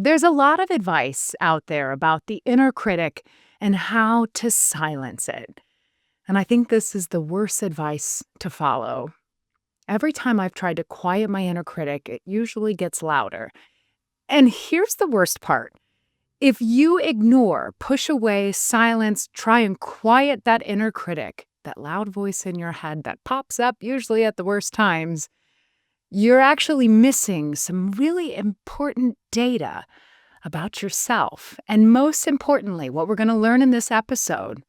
There's a lot of advice out there about the inner critic and how to silence it. And I think this is the worst advice to follow. Every time I've tried to quiet my inner critic, it usually gets louder. And here's the worst part. If you ignore, push away, silence, try and quiet that inner critic, that loud voice in your head that pops up usually at the worst times, you're actually missing some really important data about yourself. And most importantly, what we're going to learn in this episode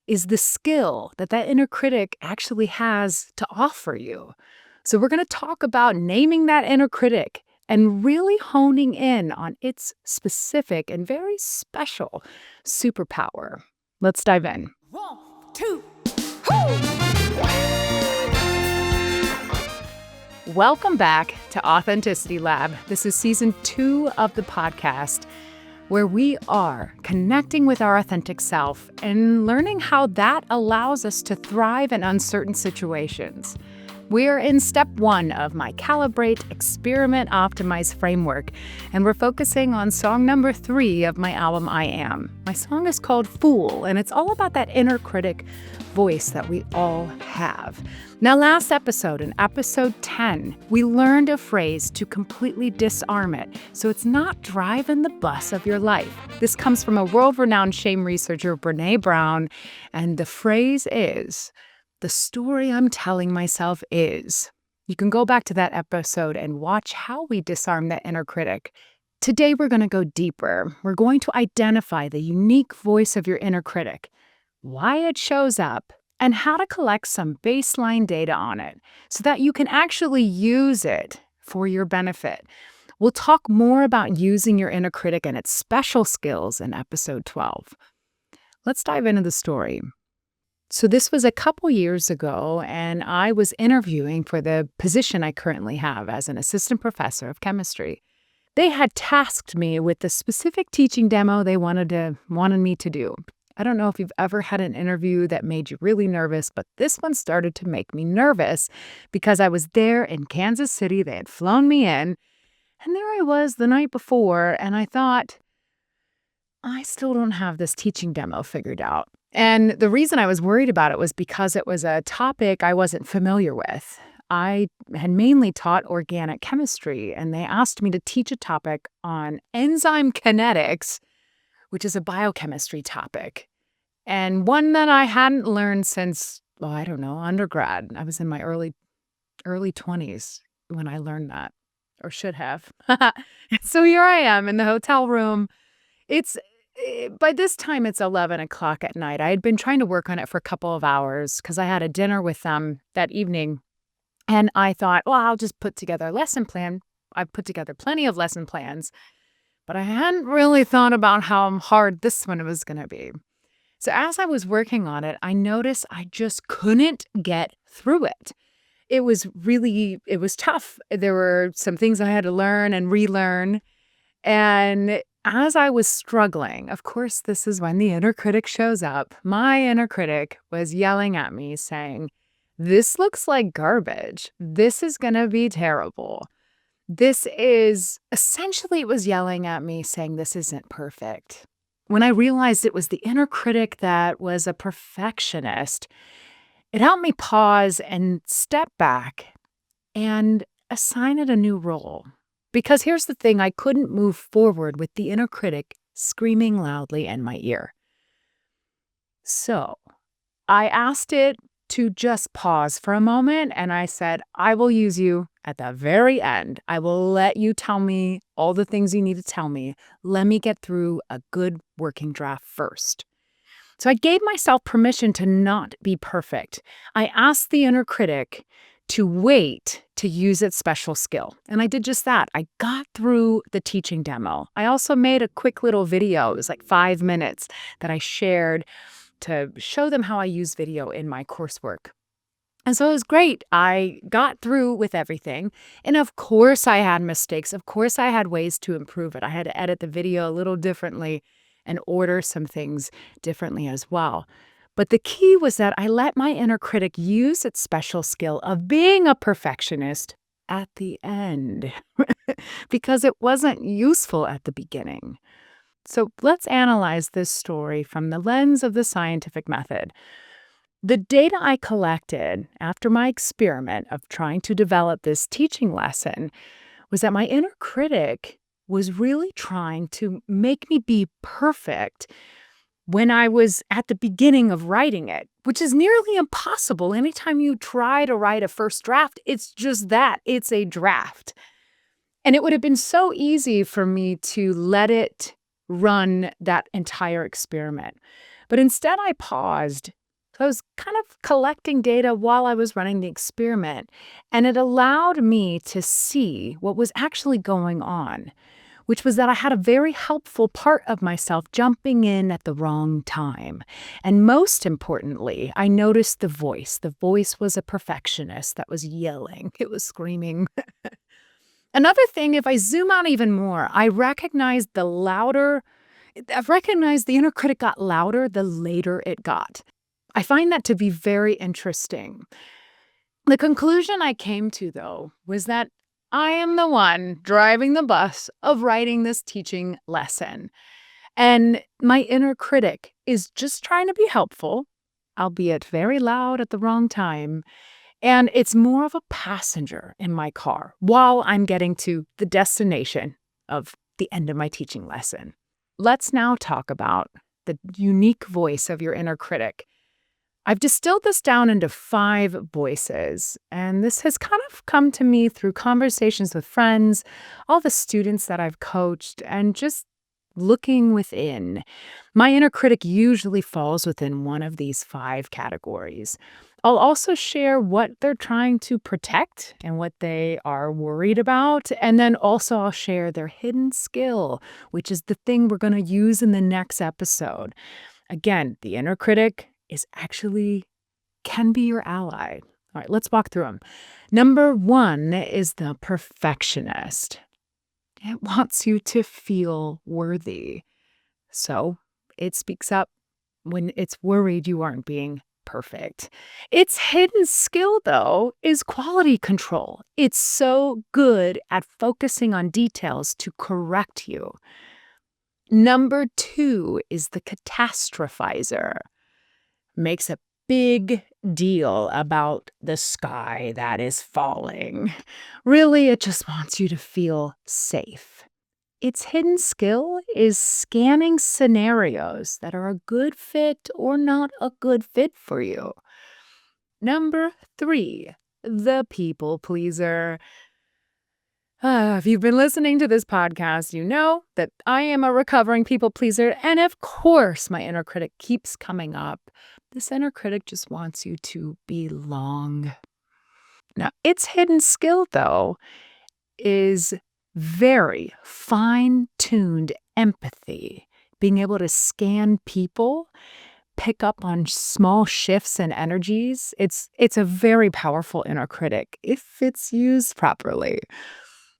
is the skill that inner critic actually has to offer you. So we're going to talk about naming that inner critic and really honing in on its specific and very special superpower. Let's dive in. 1, 2, whoo! Welcome back to Authenticity Lab. This is season 2 of the podcast, where we are connecting with our authentic self and learning how that allows us to thrive in uncertain situations. We're in step 1 of my Calibrate, Experiment, Optimize framework, and we're focusing on song number 3 of my album, I Am. My song is called Fool, and it's all about that inner critic voice that we all have. Now, last episode, in episode 10, we learned a phrase to completely disarm it, so it's not driving the bus of your life. This comes from a world-renowned shame researcher, Brené Brown, and the phrase is, the story I'm telling myself is. You can go back to that episode and watch how we disarm that inner critic. Today, we're going to go deeper. We're going to identify the unique voice of your inner critic, why it shows up, and how to collect some baseline data on it so that you can actually use it for your benefit. We'll talk more about using your inner critic and its special skills in episode 12. Let's dive into the story. So this was a couple years ago, and I was interviewing for the position I currently have as an assistant professor of chemistry. They had tasked me with the specific teaching demo they wanted me to do. I don't know if you've ever had an interview that made you really nervous, but this one started to make me nervous because I was there in Kansas City. They had flown me in, and there I was the night before, and I thought, I still don't have this teaching demo figured out. And the reason I was worried about it was because it was a topic I wasn't familiar with. I had mainly taught organic chemistry, and they asked me to teach a topic on enzyme kinetics, which is a biochemistry topic, and one that I hadn't learned since, undergrad. I was in my early 20s when I learned that, or should have. So here I am in the hotel room. By this time, it's 11 o'clock at night. I had been trying to work on it for a couple of hours because I had a dinner with them that evening. And I thought, well, I'll just put together a lesson plan. I've put together plenty of lesson plans, but I hadn't really thought about how hard this one was going to be. So as I was working on it, I noticed I just couldn't get through it. It was tough. There were some things I had to learn and relearn. And as I was struggling, of course, this is when the inner critic shows up. My inner critic was yelling at me saying, this looks like garbage. This is going to be terrible. It was yelling at me saying this isn't perfect. When I realized it was the inner critic that was a perfectionist, it helped me pause and step back and assign it a new role. Because here's the thing, I couldn't move forward with the inner critic screaming loudly in my ear. So I asked it to just pause for a moment, and I said, I will use you at the very end. I will let you tell me all the things you need to tell me. Let me get through a good working draft first. So I gave myself permission to not be perfect. I asked the inner critic to wait to use its special skill. And I did just that. I got through the teaching demo. I also made a quick little video. It was like 5 minutes that I shared to show them how I use video in my coursework. And so it was great. I got through with everything. And of course I had mistakes. Of course I had ways to improve it. I had to edit the video a little differently and order some things differently as well. But the key was that I let my inner critic use its special skill of being a perfectionist at the end because it wasn't useful at the beginning. So let's analyze this story from the lens of the scientific method. The data I collected after my experiment of trying to develop this teaching lesson was that my inner critic was really trying to make me be perfect when I was at the beginning of writing it, which is nearly impossible. Anytime you try to write a first draft, it's just that. It's a draft. And it would have been so easy for me to let it run that entire experiment. But instead, I paused. So I was kind of collecting data while I was running the experiment, and it allowed me to see what was actually going on, which was that I had a very helpful part of myself jumping in at the wrong time. And most importantly, I noticed the voice. The voice was a perfectionist that was yelling. It was screaming. Another thing, if I zoom out even more, I recognized the inner critic got louder the later it got. I find that to be very interesting. The conclusion I came to, though, was that I am the one driving the bus of writing this teaching lesson. And my inner critic is just trying to be helpful, albeit very loud at the wrong time. And it's more of a passenger in my car while I'm getting to the destination of the end of my teaching lesson. Let's now talk about the unique voice of your inner critic. I've distilled this down into 5 voices, and this has kind of come to me through conversations with friends, all the students that I've coached, and just looking within. My inner critic usually falls within one of these 5 categories. I'll also share what they're trying to protect and what they are worried about, and then also I'll share their hidden skill, which is the thing we're going to use in the next episode. Again, the inner critic can be your ally. All right, let's walk through them. Number 1 is the perfectionist. It wants you to feel worthy. So it speaks up when it's worried you aren't being perfect. Its hidden skill, though, is quality control. It's so good at focusing on details to correct you. Number 2 is the catastrophizer. Makes a big deal about the sky that is falling. Really, it just wants you to feel safe. Its hidden skill is scanning scenarios that are a good fit or not a good fit for you. Number 3, the people pleaser. If you've been listening to this podcast, you know that I am a recovering people pleaser, and of course my inner critic keeps coming up. This inner critic just wants you to belong. Now, its hidden skill, though, is very fine-tuned empathy, being able to scan people, pick up on small shifts and energies. It's a very powerful inner critic if it's used properly.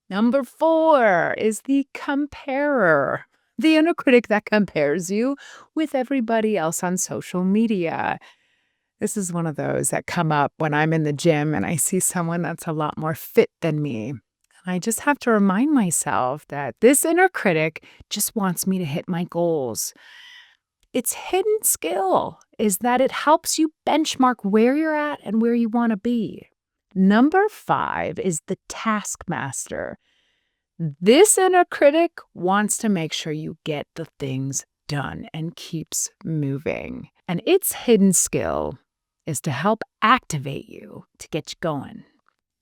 Number 4 is the comparer, the inner critic that compares you with everybody else on social media. This is one of those that come up when I'm in the gym and I see someone that's a lot more fit than me. I just have to remind myself that this inner critic just wants me to hit my goals. Its hidden skill is that it helps you benchmark where you're at and where you want to be. Number 5 is the Taskmaster. This inner critic wants to make sure you get the things done and keeps moving. And its hidden skill is to help activate you to get you going.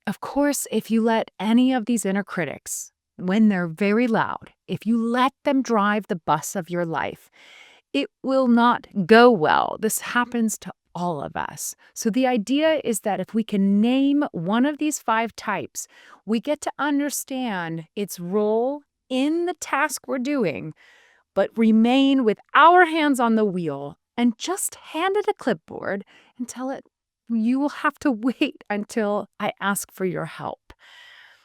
Of course, if you let any of these inner critics, when they're very loud, if you let them drive the bus of your life, it will not go well. This happens to all of us. So the idea is that if we can name one of these 5 types, we get to understand its role in the task we're doing, but remain with our hands on the wheel and just hand it a clipboard and tell it, you will have to wait until I ask for your help.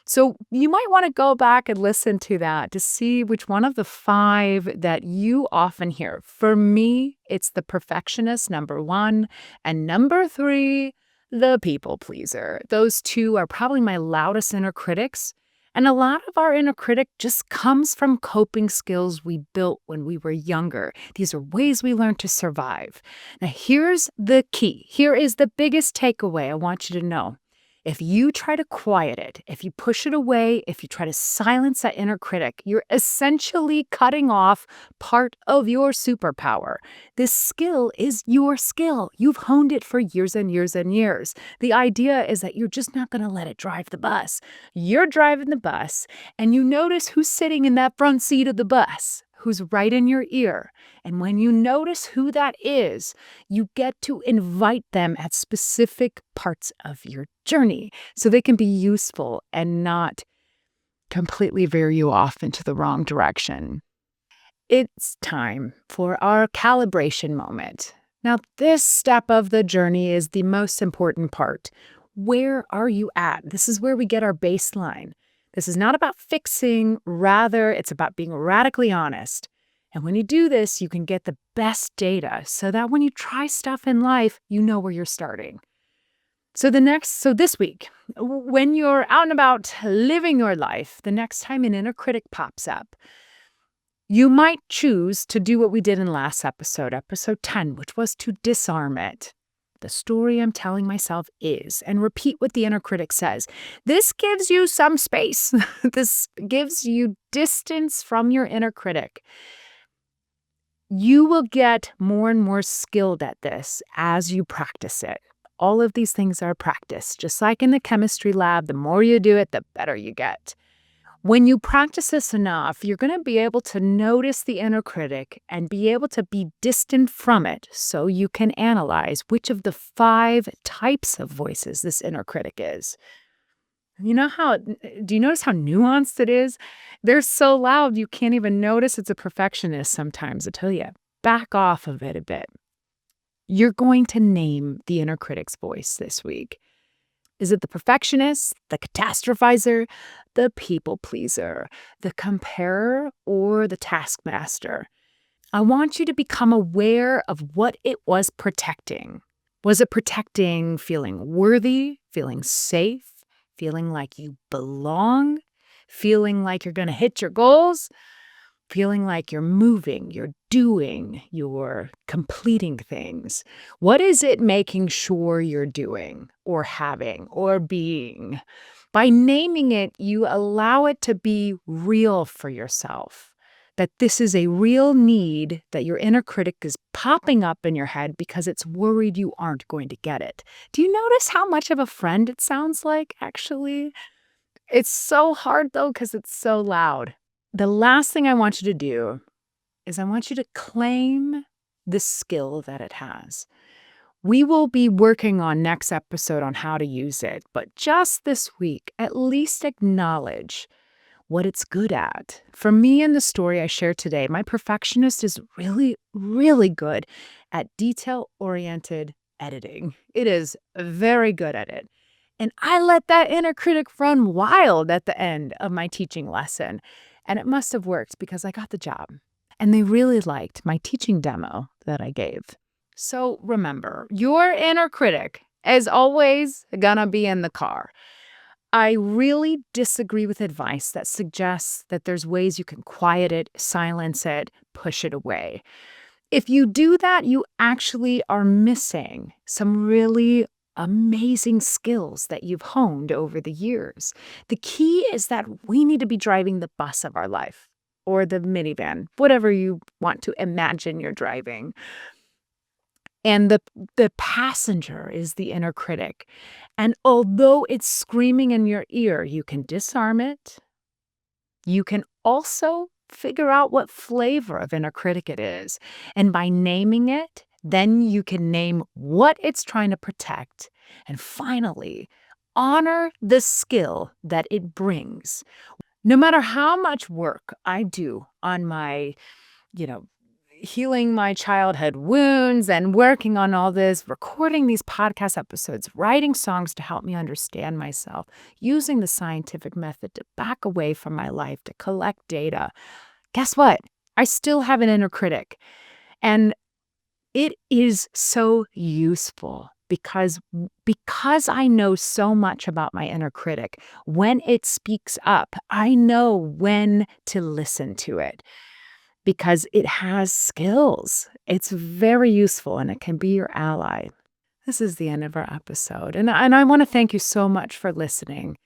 So you might want to go back and listen to that to see which one of the 5 that you often hear. For me, it's the perfectionist, number 1, and number 3, the people pleaser. Those two are probably my loudest inner critics. And a lot of our inner critic just comes from coping skills we built when we were younger. These are ways we learned to survive. Now, here's the key. Here is the biggest takeaway I want you to know. If you try to quiet it, if you push it away, if you try to silence that inner critic, you're essentially cutting off part of your superpower. This skill is your skill. You've honed it for years and years and years. The idea is that you're just not going to let it drive the bus. You're driving the bus, and you notice who's sitting in that front seat of the bus, who's right in your ear. And when you notice who that is, you get to invite them at specific parts of your journey so they can be useful and not completely veer you off into the wrong direction. It's time for our calibration moment. Now, this step of the journey is the most important part. Where are you at? This is where we get our baseline. This is not about fixing, rather, it's about being radically honest. And when you do this, you can get the best data so that when you try stuff in life, you know where you're starting. So this week, when you're out and about living your life, the next time an inner critic pops up, you might choose to do what we did in last episode 10, which was to disarm it. The story I'm telling myself is, and repeat what the inner critic says. This gives you some space. This gives you distance from your inner critic. You will get more and more skilled at this as you practice it. All of these things are practice. Just like in the chemistry lab, the more you do it, the better you get. When you practice this enough, you're going to be able to notice the inner critic and be able to be distant from it so you can analyze which of the 5 types of voices this inner critic is. Do you notice how nuanced it is? They're so loud you can't even notice it's a perfectionist sometimes. I tell you, back off of it a bit. You're going to name the inner critic's voice this week. Is it the perfectionist, the catastrophizer, the people pleaser, the comparer, or the taskmaster? I want you to become aware of what it was protecting. Was it protecting feeling worthy, feeling safe, feeling like you belong, feeling like you're going to hit your goals, feeling like you're moving, you're doing, you're completing things? What is it making sure you're doing or having or being? By naming it, you allow it to be real for yourself, that this is a real need, that your inner critic is popping up in your head because it's worried you aren't going to get it. Do you notice how much of a friend it sounds like, actually? It's so hard, though, because it's so loud. The last thing I want you to do is I want you to claim the skill that it has. We will be working on next episode on how to use it, but just this week, at least acknowledge what it's good at. For me, in the story I shared today, my perfectionist is really, really good at detail-oriented editing. It is very good at it. And I let that inner critic run wild at the end of my teaching lesson. And it must have worked because I got the job. And they really liked my teaching demo that I gave. So remember, your inner critic is always gonna be in the car. I really disagree with advice that suggests that there's ways you can quiet it, silence it, push it away. If you do that, you actually are missing some really amazing skills that you've honed over the years. The key is that we need to be driving the bus of our life, or the minivan, whatever you want to imagine you're driving. And the passenger is the inner critic. And although it's screaming in your ear, you can disarm it. You can also figure out what flavor of inner critic it is. And by naming it, then you can name what it's trying to protect. And finally, honor the skill that it brings. No matter how much work I do on my, healing my childhood wounds and working on all this, recording these podcast episodes, writing songs to help me understand myself, using the scientific method to back away from my life, to collect data, guess what? I still have an inner critic. And it is so useful because I know so much about my inner critic. When it speaks up, I know when to listen to it because it has skills. It's very useful and it can be your ally. This is the end of our episode. And I want to thank you so much for listening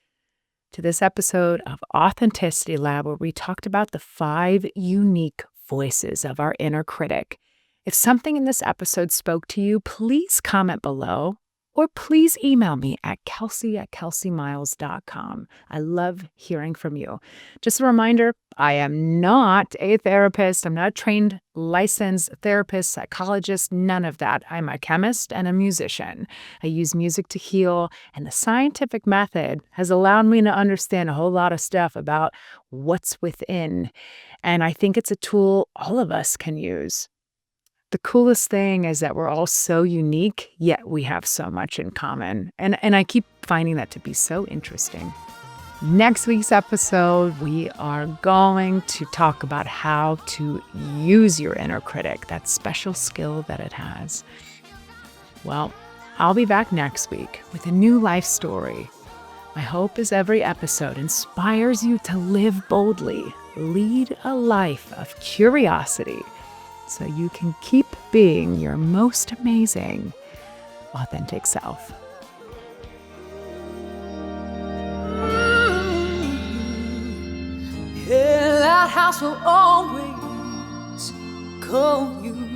to this episode of Authenticity Lab, where we talked about the 5 unique voices of our inner critic. If something in this episode spoke to you, please comment below or please email me at kelsey@kelseymiles.com. I love hearing from you. Just a reminder, I am not a therapist. I'm not a trained, licensed therapist, psychologist, none of that. I'm a chemist and a musician. I use music to heal, and the scientific method has allowed me to understand a whole lot of stuff about what's within. And I think it's a tool all of us can use. The coolest thing is that we're all so unique, yet we have so much in common. And I keep finding that to be so interesting. Next week's episode, we are going to talk about how to use your inner critic, that special skill that it has. Well, I'll be back next week with a new life story. My hope is every episode inspires you to live boldly, lead a life of curiosity, so you can keep being your most amazing, authentic self. Yeah, that house will always call you.